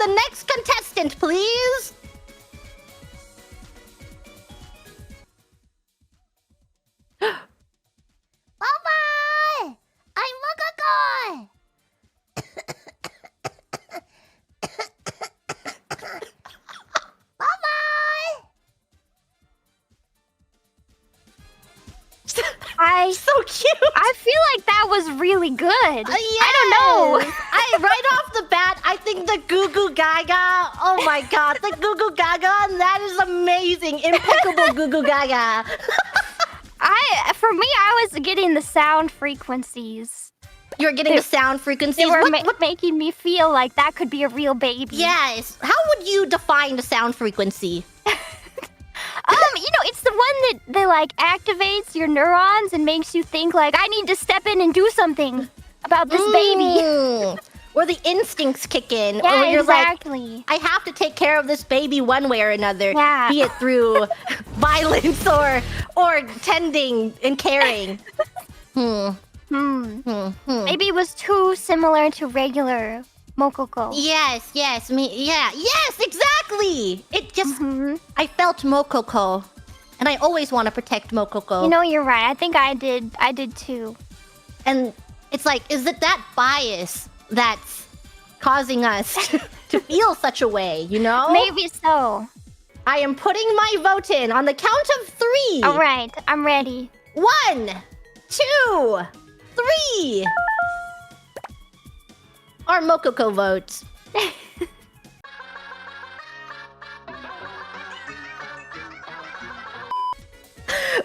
the next contestant, please. Mama! I'm Mococo! Mama! So cute. I feel like that was really good. Yes. I don't know. Right off the bat, I think the Goo Goo Gaga. Oh my god, the Goo Goo Gaga, that is amazing. Impeccable Goo Goo Gaga. For me, I was getting the sound frequencies. You're getting the sound frequencies. They were What- making me feel like that could be a real baby. Yes. How would you define the sound frequency? It's the one that like activates your neurons and makes you think like I need to step in and do something about this baby. Where the instincts kick in. Yeah, or where you're exactly. like, I have to take care of this baby one way or another. Yeah. Be it through violence or tending and caring. Maybe it was too similar to regular Mococo. Yes, yes, yes, exactly. It just, I felt Mococo, and I always want to protect Mococo. You know, you're right. I think I did too. And it's like, is it that bias that's causing us to feel such a way, you know? Maybe so. I am putting my vote in on the count of 3. All right, I'm ready. 1, 2, 3. Our Mococo votes.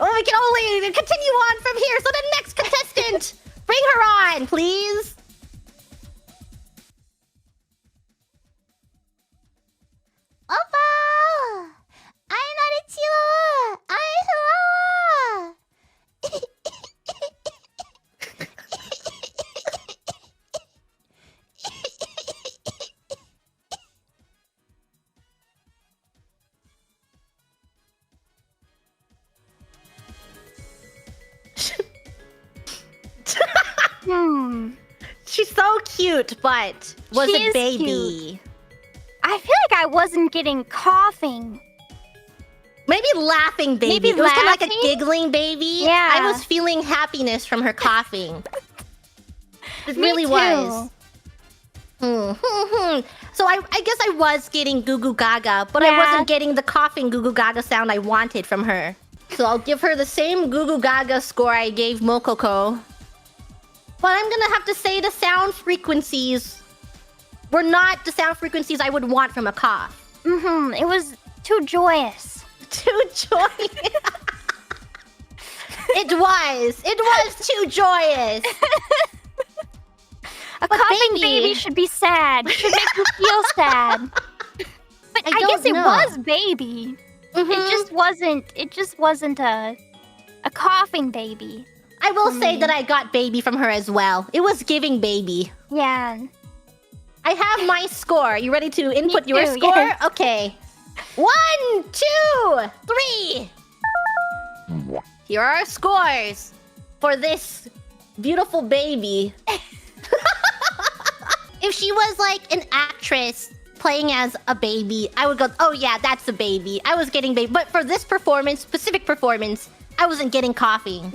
Oh, we can only continue on from here. So the next contestant, bring her on, please. Oppa! I'm not a chihuahua! I'm chihuahua! She's so cute, but was She a is baby. cute. I feel like I wasn't getting coughing. Maybe laughing baby. Maybe It was kind of like a laughing? giggling baby. Yeah. I was feeling happiness from her coughing. It Me really too. was. So I guess I was getting Goo Goo Gaga, but I Yeah. wasn't getting the coughing Goo Goo Gaga sound I wanted from her. So I'll give her the same Goo Goo Gaga score I gave Mococo. But I'm gonna have to say the sound frequencies were not the sound frequencies I would want from a cough. It was too joyous. Too joyous. It was too joyous. A But coughing baby- baby should be sad. It should make you feel sad. But I guess don't it know. was baby. It just wasn't a coughing baby. I will say that I got baby from her as well. It was giving baby. Yeah. I have my score. You ready to input your too, score? yes. Okay. 1, 2, 3. Here are our scores for this beautiful baby. If she was like an actress playing as a baby, I would go, oh yeah, that's a baby. I was getting baby. But for this performance, specific performance, I wasn't getting coughing.